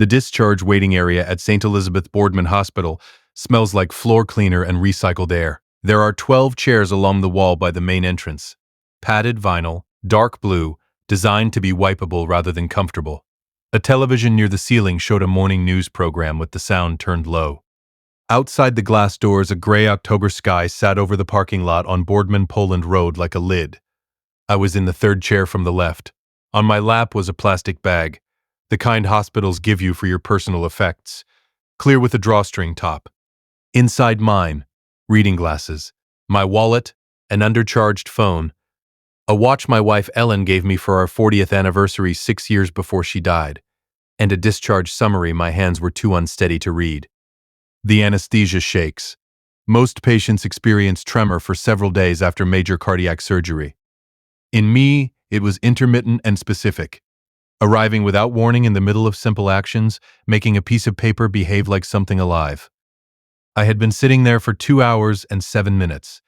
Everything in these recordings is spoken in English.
The discharge waiting area at St. Elizabeth Boardman Hospital smells like floor cleaner and recycled air. There are 12 chairs along the wall by the main entrance. Padded vinyl, dark blue, designed to be wipeable rather than comfortable. A television near the ceiling showed a morning news program with the sound turned low. Outside the glass doors, a gray October sky sat over the parking lot on Boardman Poland Road like a lid. I was in the third chair from the left. On my lap was a plastic bag, the kind hospitals give you for your personal effects, clear with a drawstring top. Inside mine, reading glasses, my wallet, an undercharged phone, a watch my wife Ellen gave me for our 40th anniversary 6 years before she died, and a discharge summary my hands were too unsteady to read. The anesthesia shakes. Most patients experience tremor for several days after major cardiac surgery. In me, it was intermittent and specific, arriving without warning in the middle of simple actions, making a piece of paper behave like something alive. I had been sitting there for 2 hours and 7 minutes.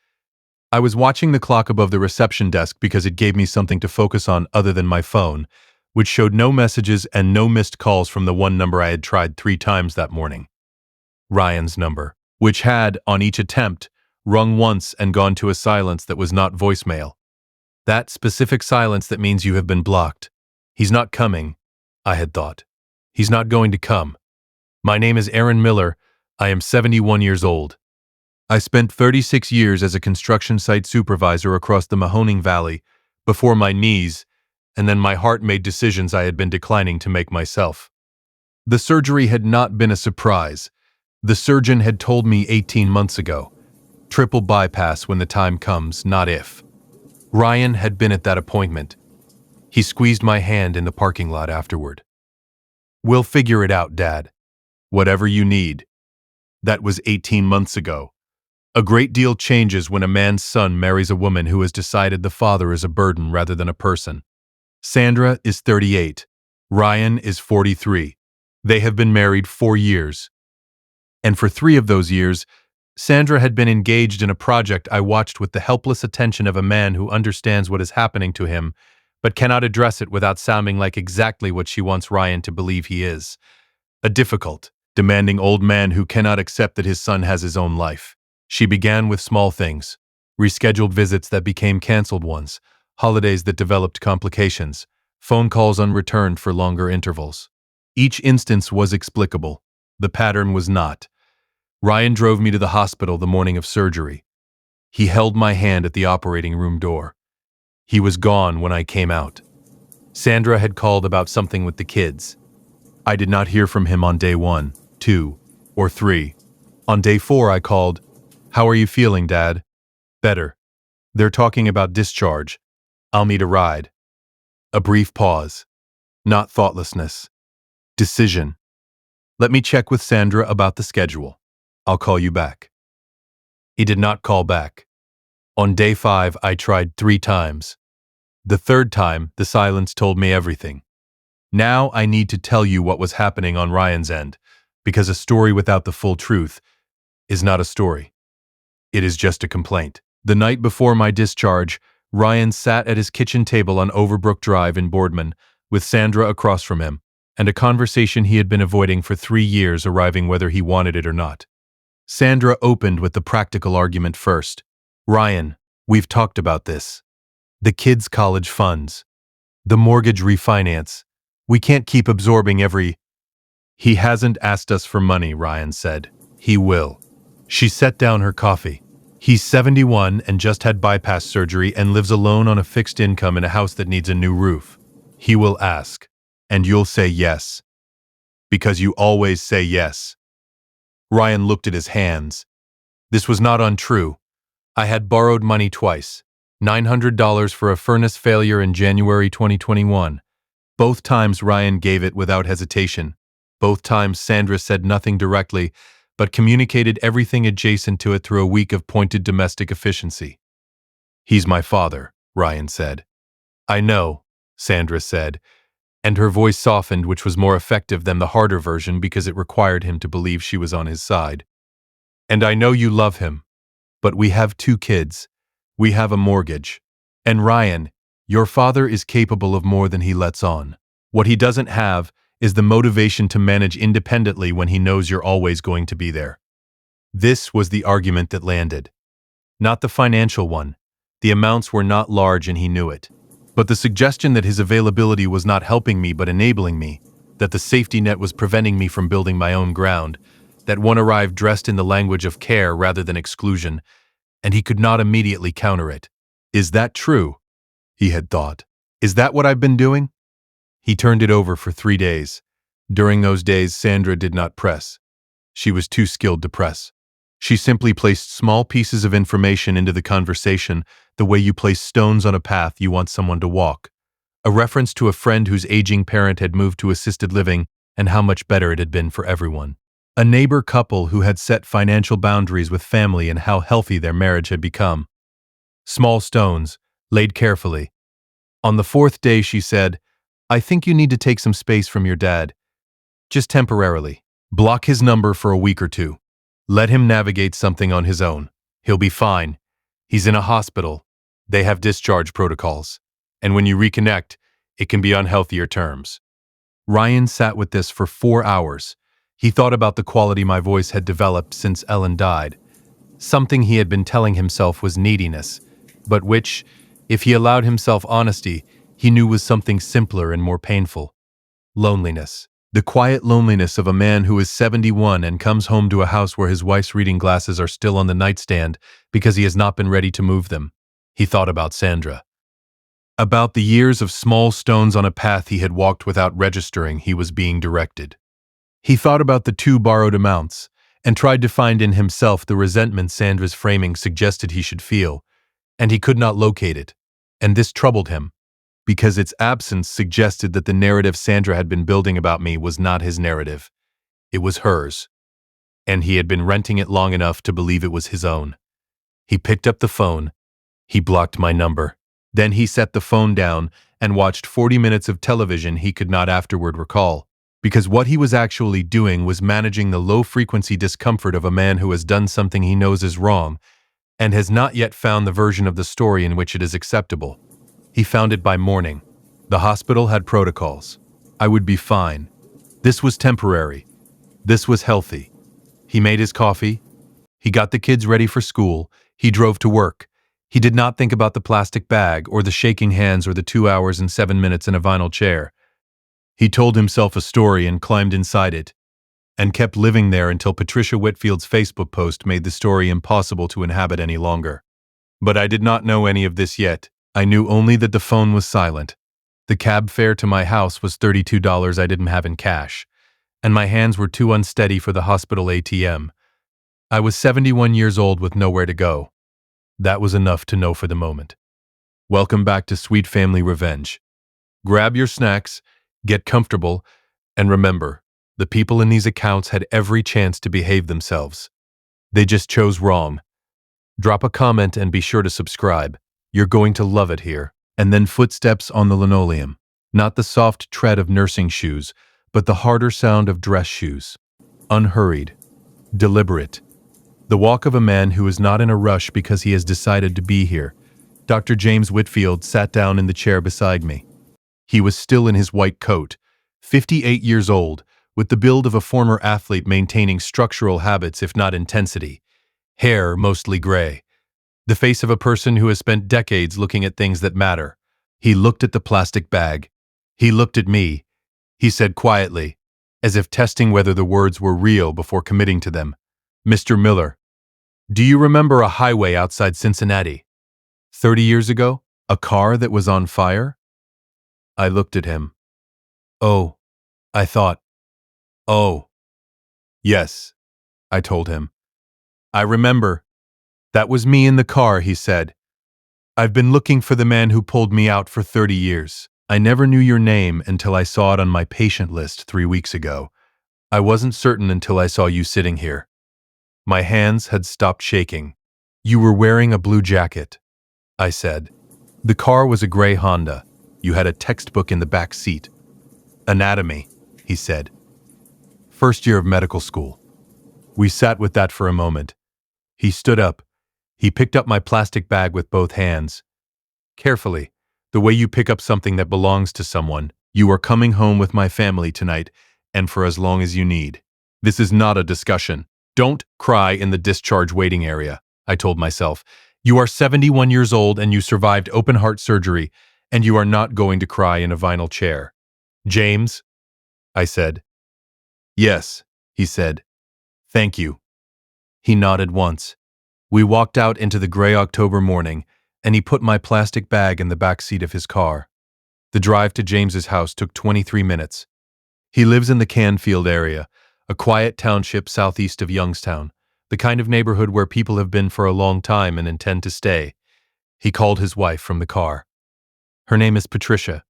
I was watching the clock above the reception desk because it gave me something to focus on other than my phone, which showed no messages and no missed calls from the one number I had tried 3 times that morning. Ryan's number, which had, on each attempt, rung once and gone to a silence that was not voicemail. That specific silence that means you have been blocked. He's not coming, I had thought. He's not going to come. My name is Aaron Miller. I am 71 years old. I spent 36 years as a construction site supervisor across the Mahoning Valley, before my knees, and then my heart made decisions I had been declining to make myself. The surgery had not been a surprise. The surgeon had told me 18 months ago. Triple bypass when the time comes, not if. Ryan had been at that appointment. He squeezed my hand in the parking lot afterward. "We'll figure it out, Dad. Whatever you need." That was 18 months ago. A great deal changes when a man's son marries a woman who has decided the father is a burden rather than a person. Sandra is 38. Ryan is 43. They have been married 4 years. And for 3 of those years, Sandra had been engaged in a project I watched with the helpless attention of a man who understands what is happening to him, but cannot address it without sounding like exactly what she wants Ryan to believe he is. A difficult, demanding old man who cannot accept that his son has his own life. She began with small things, rescheduled visits that became canceled ones, holidays that developed complications, phone calls unreturned for longer intervals. Each instance was explicable. The pattern was not. Ryan drove me to the hospital the morning of surgery. He held my hand at the operating room door. He was gone when I came out. Sandra had called about something with the kids. I did not hear from him on day 1, 2, or 3. On day 4 I called, "How are you feeling, Dad?" "Better. They're talking about discharge. I'll need a ride." A brief pause. Not thoughtlessness. Decision. "Let me check with Sandra about the schedule. I'll call you back." He did not call back. On day 5, I tried 3 times. The third time, the silence told me everything. Now I need to tell you what was happening on Ryan's end, because a story without the full truth is not a story. It is just a complaint. The night before my discharge, Ryan sat at his kitchen table on Overbrook Drive in Boardman, with Sandra across from him, and a conversation he had been avoiding for 3 years arriving whether he wanted it or not. Sandra opened with the practical argument first. "Ryan, we've talked about this. The kids' college funds. The mortgage refinance. We can't keep absorbing every—" "He hasn't asked us for money," Ryan said. "He will." She set down her coffee. "He's 71 and just had bypass surgery and lives alone on a fixed income in a house that needs a new roof. He will ask. And you'll say yes. Because you always say yes." Ryan looked at his hands. This was not untrue. I had borrowed money twice. $900 for a furnace failure in January 2021. Both times Ryan gave it without hesitation. Both times Sandra said nothing directly, but communicated everything adjacent to it through a week of pointed domestic efficiency. "He's my father," Ryan said. "I know," Sandra said, and her voice softened, which was more effective than the harder version because it required him to believe she was on his side. "And I know you love him. But we have 2 kids. We have a mortgage. And Ryan, your father is capable of more than he lets on. What he doesn't have is the motivation to manage independently when he knows you're always going to be there. This was the argument that landed. Not the financial one. The amounts were not large and he knew it. But the suggestion that his availability was not helping me but enabling me, that the safety net was preventing me from building my own ground, that one arrived dressed in the language of care rather than exclusion, and he could not immediately counter it. Is that true? He had thought. Is that what I've been doing? He turned it over for 3 days. During those days, Sandra did not press. She was too skilled to press. She simply placed small pieces of information into the conversation the way you place stones on a path you want someone to walk. A reference to a friend whose aging parent had moved to assisted living and how much better it had been for everyone. A neighbor couple who had set financial boundaries with family and how healthy their marriage had become. Small stones, laid carefully. On the 4th day, she said, "I think you need to take some space from your dad. Just temporarily. Block his number for a week or 2. Let him navigate something on his own. He'll be fine. He's in a hospital. They have discharge protocols. And when you reconnect, it can be on healthier terms." Ryan sat with this for 4 hours. He thought about the quality my voice had developed since Ellen died. Something he had been telling himself was neediness, but which, if he allowed himself honesty, he knew was something simpler and more painful. Loneliness. The quiet loneliness of a man who is 71 and comes home to a house where his wife's reading glasses are still on the nightstand because he has not been ready to move them. He thought about Sandra. About the years of small stones on a path he had walked without registering he was being directed. He thought about the 2 borrowed amounts and tried to find in himself the resentment Sandra's framing suggested he should feel, and he could not locate it, and this troubled him, because its absence suggested that the narrative Sandra had been building about me was not his narrative. It was hers, and he had been renting it long enough to believe it was his own. He picked up the phone. He blocked my number. Then he set the phone down and watched 40 minutes of television he could not afterward recall, because what he was actually doing was managing the low-frequency discomfort of a man who has done something he knows is wrong and has not yet found the version of the story in which it is acceptable. He found it by morning. The hospital had protocols. I would be fine. This was temporary. This was healthy. He made his coffee. He got the kids ready for school. He drove to work. He did not think about the plastic bag or the shaking hands or the 2 hours and 7 minutes in a vinyl chair. He told himself a story and climbed inside it, and kept living there until Patricia Whitfield's Facebook post made the story impossible to inhabit any longer. But I did not know any of this yet. I knew only that the phone was silent. The cab fare to my house was $32 I didn't have in cash, and my hands were too unsteady for the hospital ATM. I was 71 years old with nowhere to go. That was enough to know for the moment. Welcome back to Sweet Family Revenge. Grab your snacks, get comfortable, and remember, the people in these accounts had every chance to behave themselves. They just chose wrong. Drop a comment and be sure to subscribe. You're going to love it here. And then footsteps on the linoleum. Not the soft tread of nursing shoes, but the harder sound of dress shoes. Unhurried. Deliberate. The walk of a man who is not in a rush because he has decided to be here. Dr. James Whitfield sat down in the chair beside me. He was still in his white coat, 58 years old, with the build of a former athlete maintaining structural habits if not intensity. Hair mostly gray. The face of a person who has spent decades looking at things that matter. He looked at the plastic bag. He looked at me. He said quietly, as if testing whether the words were real before committing to them, "Mr. Miller, do you remember a highway outside Cincinnati? 30 years ago? A car that was on fire?" I looked at him. "Oh," I thought. "Oh." "Yes," I told him. "I remember. That was me in the car," he said. "I've been looking for the man who pulled me out for 30 years. I never knew your name until I saw it on my patient list 3 weeks ago. I wasn't certain until I saw you sitting here." My hands had stopped shaking. "You were wearing a blue jacket," I said. "The car was a gray Honda. You had a textbook in the back seat." "Anatomy," he said. "First year of medical school." We sat with that for a moment. He stood up. He picked up my plastic bag with both hands. Carefully, the way you pick up something that belongs to someone, You are coming home with my family tonight, and for as long as you need. This is not a discussion. Don't cry in the discharge waiting area, I told myself. You are 71 years old and you survived open heart surgery, and you are not going to cry in a vinyl chair. James, I said. Yes, he said. Thank you. He nodded once. We walked out into the gray October morning, and he put my plastic bag in the back seat of his car. The drive to James's house took 23 minutes. He lives in the Canfield area, a quiet township southeast of Youngstown, the kind of neighborhood where people have been for a long time and intend to stay. He called his wife from the car. Her name is Patricia.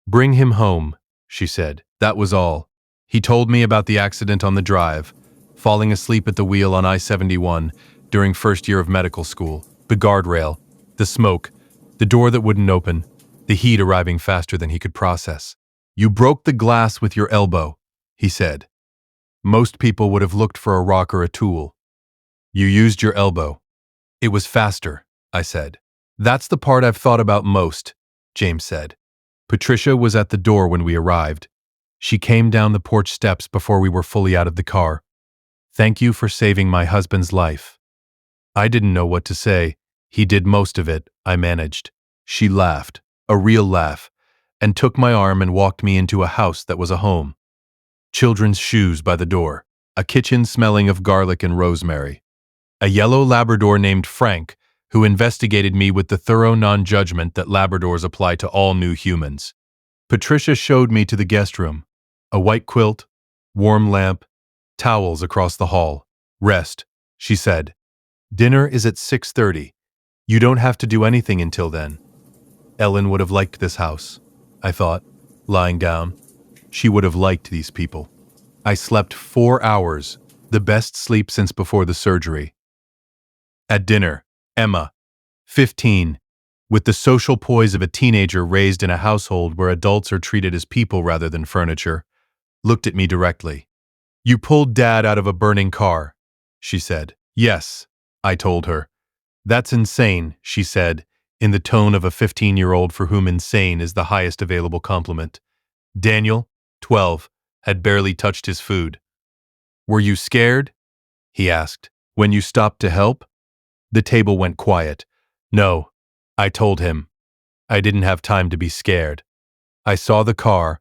Bring him home, she said. That was all. He told me about the accident on the drive, falling asleep at the wheel on I-71 during first year of medical school, the guardrail, the smoke, the door that wouldn't open, the heat arriving faster than he could process. You broke the glass with your elbow, he said. Most people would have looked for a rock or a tool. You used your elbow. It was faster, I said. That's the part I've thought about most, James said. Patricia was at the door when we arrived. She came down the porch steps before we were fully out of the car. Thank you for saving my husband's life. I didn't know what to say. He did most of it, I managed. She laughed, a real laugh, and took my arm and walked me into a house that was a home. Children's shoes by the door, a kitchen smelling of garlic and rosemary. A yellow Labrador named Frank, who investigated me with the thorough non-judgment that Labradors apply to all new humans. Patricia showed me to the guest room. A white quilt, warm lamp, towels across the hall. Rest, she said. Dinner is at 6:30. You don't have to do anything until then. Ellen would have liked this house, I thought, lying down. She would have liked these people. I slept 4 hours, the best sleep since before the surgery. At dinner, Emma, 15, with the social poise of a teenager raised in a household where adults are treated as people rather than furniture, looked at me directly. You pulled Dad out of a burning car, she said. Yes, I told her. That's insane, she said, in the tone of a 15-year-old for whom insane is the highest available compliment. Daniel, 12, had barely touched his food. Were you scared? He asked. When you stopped to help? The table went quiet. No, I told him. I didn't have time to be scared. I saw the car,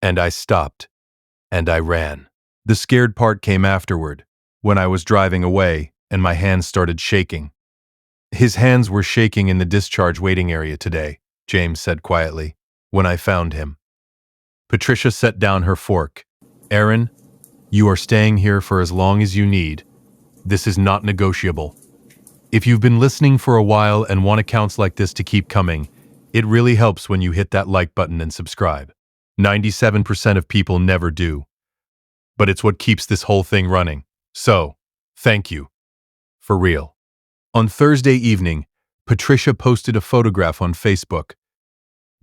and I stopped, and I ran. The scared part came afterward, when I was driving away, and my hands started shaking. His hands were shaking in the discharge waiting area today, James said quietly, when I found him. Patricia set down her fork. Aaron, you are staying here for as long as you need. This is not negotiable. If you've been listening for a while and want accounts like this to keep coming, it really helps when you hit that like button and subscribe. 97% of people never do. But it's what keeps this whole thing running. So, thank you. For real. On Thursday evening, Patricia posted a photograph on Facebook.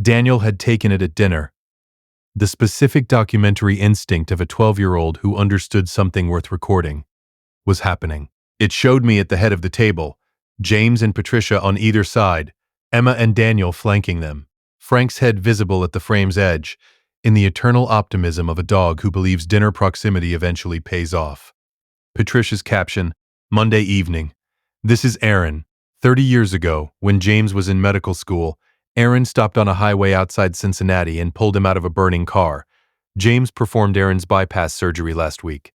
Daniel had taken it at dinner. The specific documentary instinct of a 12-year-old who understood something worth recording was happening. It showed me at the head of the table, James and Patricia on either side, Emma and Daniel flanking them, Frank's head visible at the frame's edge, in the eternal optimism of a dog who believes dinner proximity eventually pays off. Patricia's caption, Monday evening. This is Aaron. 30 years ago, when James was in medical school, Aaron stopped on a highway outside Cincinnati and pulled him out of a burning car. James performed Aaron's bypass surgery last week.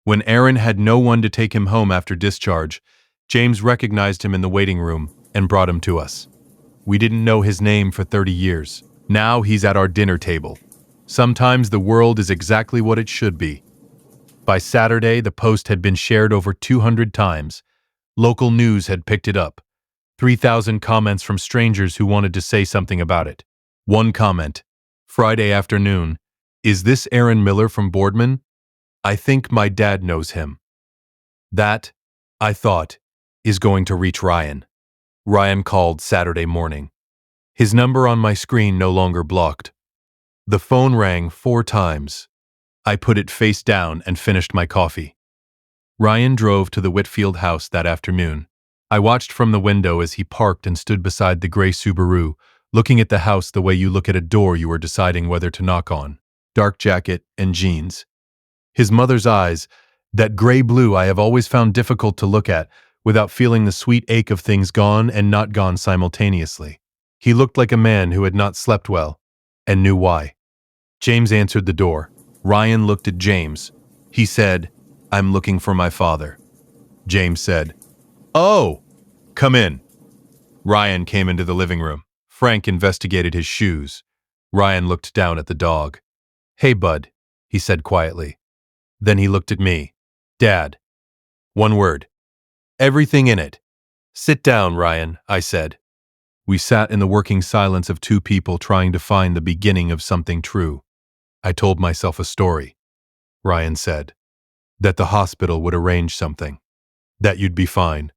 When Aaron had no one to take him home after discharge, James recognized him in the waiting room and brought him to us. We didn't know his name for 30 years. Now he's at our dinner table. Sometimes the world is exactly what it should be. By Saturday, the post had been shared over 200 times. Local news had picked it up. 3,000 comments from strangers who wanted to say something about it. One comment, Friday afternoon, is this Aaron Miller from Boardman? I think my dad knows him. That, I thought, is going to reach Ryan. Ryan called Saturday morning. His number on my screen no longer blocked. The phone rang 4 times. I put it face down and finished my coffee. Ryan drove to the Whitfield house that afternoon. I watched from the window as he parked and stood beside the gray Subaru, looking at the house the way you look at a door you are deciding whether to knock on. Dark jacket and jeans. His mother's eyes, that gray blue I have always found difficult to look at without feeling the sweet ache of things gone and not gone simultaneously. He looked like a man who had not slept well, and knew why. James answered the door. Ryan looked at James. He said, "I'm looking for my father." James said, "Oh, come in." Ryan came into the living room. Frank investigated his shoes. Ryan looked down at the dog. "Hey, bud," he said quietly. Then he looked at me. "Dad." One word. Everything in it. "Sit down, Ryan," I said. We sat in the working silence of two people trying to find the beginning of something true. I told myself a story. Ryan said, "That the hospital would arrange something. That you'd be fine."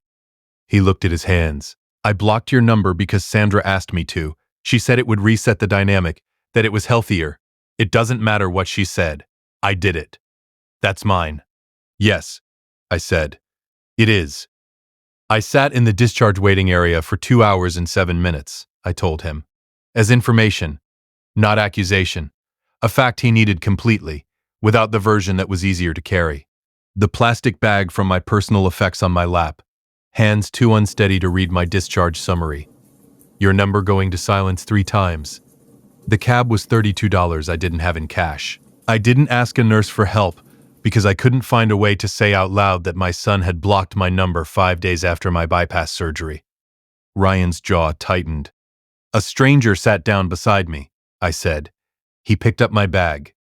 He looked at his hands. "I blocked your number because Sandra asked me to. She said it would reset the dynamic, that it was healthier. It doesn't matter what she said. I did it. That's mine." "Yes," I said. "It is." "I sat in the discharge waiting area for 2 hours and 7 minutes, I told him. As information, not accusation. A fact he needed completely, without the version that was easier to carry. The plastic bag from my personal effects on my lap. Hands too unsteady to read my discharge summary. Your number going to silence 3 times. The cab was $32 I didn't have in cash. I didn't ask a nurse for help because I couldn't find a way to say out loud that my son had blocked my number 5 days after my bypass surgery. Ryan's jaw tightened. "A stranger sat down beside me," I said. He picked up my bag.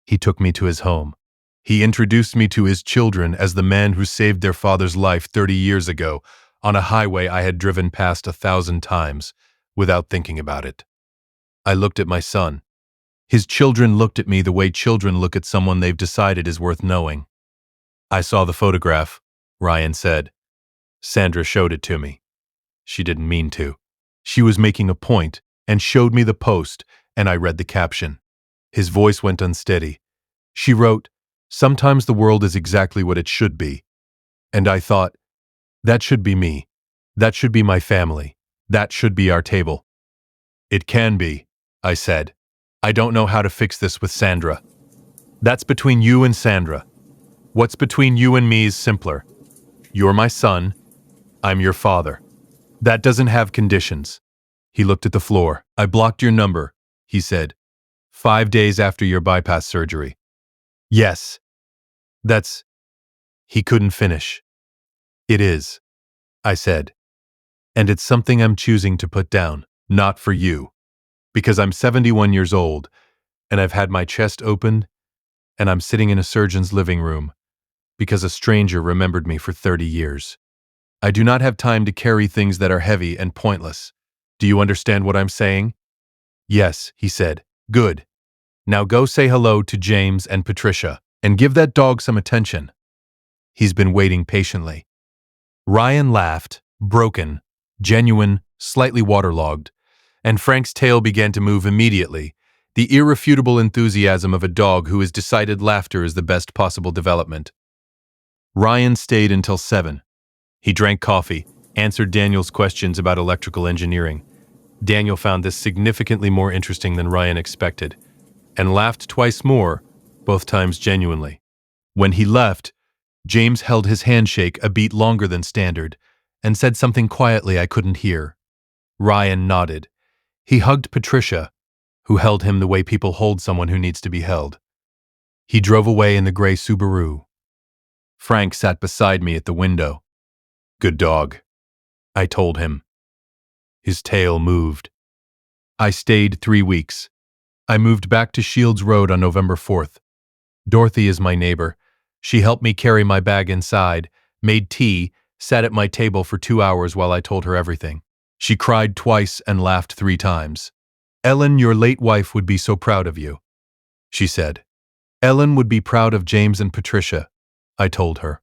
He took me to his home. He introduced me to his children as the man who saved their father's life 30 years ago on a highway I had driven past 1,000 times without thinking about it. I looked at my son. His children looked at me the way children look at someone they've decided is worth knowing. "I saw the photograph," Ryan said. "Sandra showed it to me. She didn't mean to. She was making a point and showed me the post, and I read the caption." His voice went unsteady. "She wrote, 'Sometimes the world is exactly what it should be.' And I thought, that should be me. That should be my family. That should be our table." "It can be," I said. "I don't know how to fix this with Sandra. That's between you and Sandra. What's between you and me is simpler. You're my son. I'm your father. That doesn't have conditions." He looked at the floor. "I blocked your number," he said. 5 days after your bypass surgery." "Yes. That's—" He couldn't finish. "It is," I said. "And it's something I'm choosing to put down, not for you. Because I'm 71 years old, and I've had my chest opened, and I'm sitting in a surgeon's living room, because a stranger remembered me for 30 years. I do not have time to carry things that are heavy and pointless. Do you understand what I'm saying?" "Yes," he said. "Good. Now go say hello to James and Patricia, and give that dog some attention. He's been waiting patiently." Ryan laughed, broken, genuine, slightly waterlogged, and Frank's tail began to move immediately, the irrefutable enthusiasm of a dog who has decided laughter is the best possible development. Ryan stayed until 7. He drank coffee, answered Daniel's questions about electrical engineering. Daniel found this significantly more interesting than Ryan expected, and laughed twice more, both times genuinely. When he left, James held his handshake a beat longer than standard, and said something quietly I couldn't hear. Ryan nodded. He hugged Patricia, who held him the way people hold someone who needs to be held. He drove away in the gray Subaru. Frank sat beside me at the window. "Good dog," I told him. His tail moved. I stayed 3 weeks. I moved back to Shields Road on November 4th. Dorothy is my neighbor. She helped me carry my bag inside, made tea, sat at my table for 2 hours while I told her everything. She cried twice and laughed 3 times. "Ellen, your late wife would be so proud of you," she said. "Ellen would be proud of James and Patricia," I told her.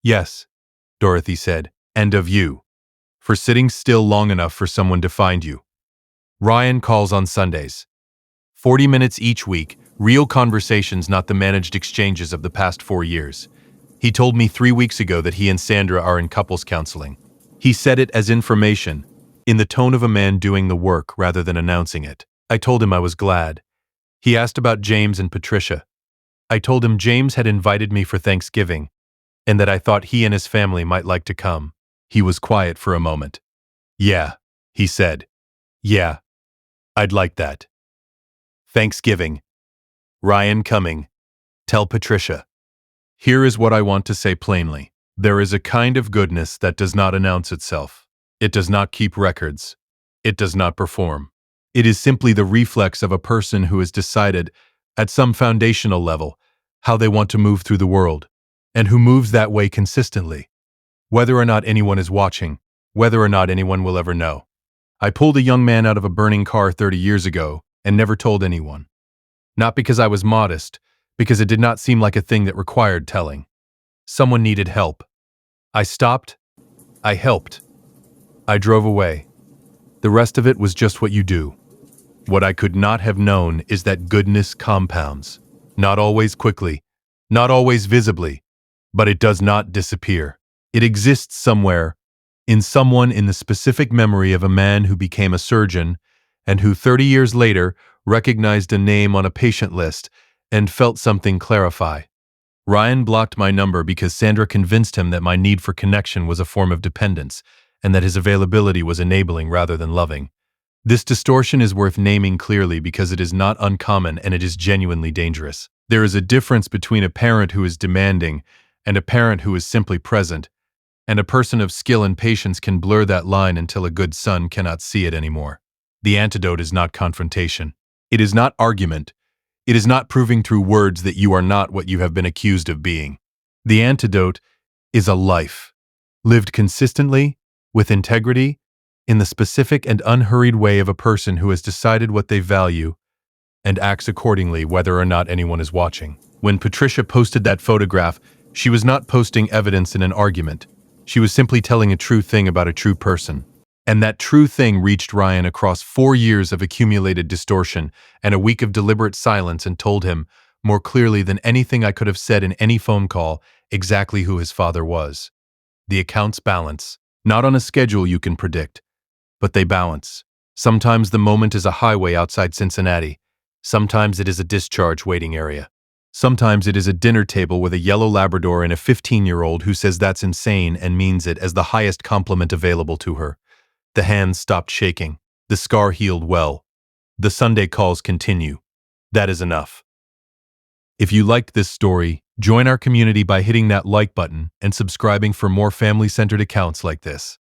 "Yes," Dorothy said, "and of you, for sitting still long enough for someone to find you." Ryan calls on Sundays. 40 minutes each week, real conversations, not the managed exchanges of the past 4 years. He told me 3 weeks ago that he and Sandra are in couples counseling. He said it as information, in the tone of a man doing the work rather than announcing it. I told him I was glad. He asked about James and Patricia. I told him James had invited me for Thanksgiving, and that I thought he and his family might like to come. He was quiet for a moment. Yeah, he said. Yeah, I'd like that. Thanksgiving. Ryan coming. Tell Patricia. Here is what I want to say plainly. There is a kind of goodness that does not announce itself. It does not keep records. It does not perform. It is simply the reflex of a person who has decided, at some foundational level, how they want to move through the world, and who moves that way consistently, whether or not anyone is watching, whether or not anyone will ever know. I pulled a young man out of a burning car 30 years ago and never told anyone. Not because I was modest, because it did not seem like a thing that required telling. Someone needed help. I stopped. I helped. I drove away. The rest of it was just what you do. What I could not have known is that goodness compounds. Not always quickly, not always visibly, but it does not disappear. It exists somewhere, in someone in the specific memory of a man who became a surgeon and who 30 years later recognized a name on a patient list and felt something clarify. Ryan blocked my number because Sandra convinced him that my need for connection was a form of dependence and that his availability was enabling rather than loving. This distortion is worth naming clearly because it is not uncommon and it is genuinely dangerous. There is a difference between a parent who is demanding and a parent who is simply present, and a person of skill and patience can blur that line until a good son cannot see it anymore. The antidote is not confrontation. It is not argument. It is not proving through words that you are not what you have been accused of being. The antidote is a life, lived consistently, with integrity, in the specific and unhurried way of a person who has decided what they value and acts accordingly whether or not anyone is watching. When Patricia posted that photograph, she was not posting evidence in an argument. She was simply telling a true thing about a true person. And that true thing reached Ryan across 4 years of accumulated distortion and a week of deliberate silence and told him, more clearly than anything I could have said in any phone call, exactly who his father was. The accounts balance, not on a schedule you can predict, but they balance. Sometimes the moment is a highway outside Cincinnati. Sometimes it is a discharge waiting area. Sometimes it is a dinner table with a yellow Labrador and a 15-year-old who says that's insane and means it as the highest compliment available to her. The hands stopped shaking. The scar healed well. The Sunday calls continue. That is enough. If you liked this story, join our community by hitting that like button and subscribing for more family-centered accounts like this.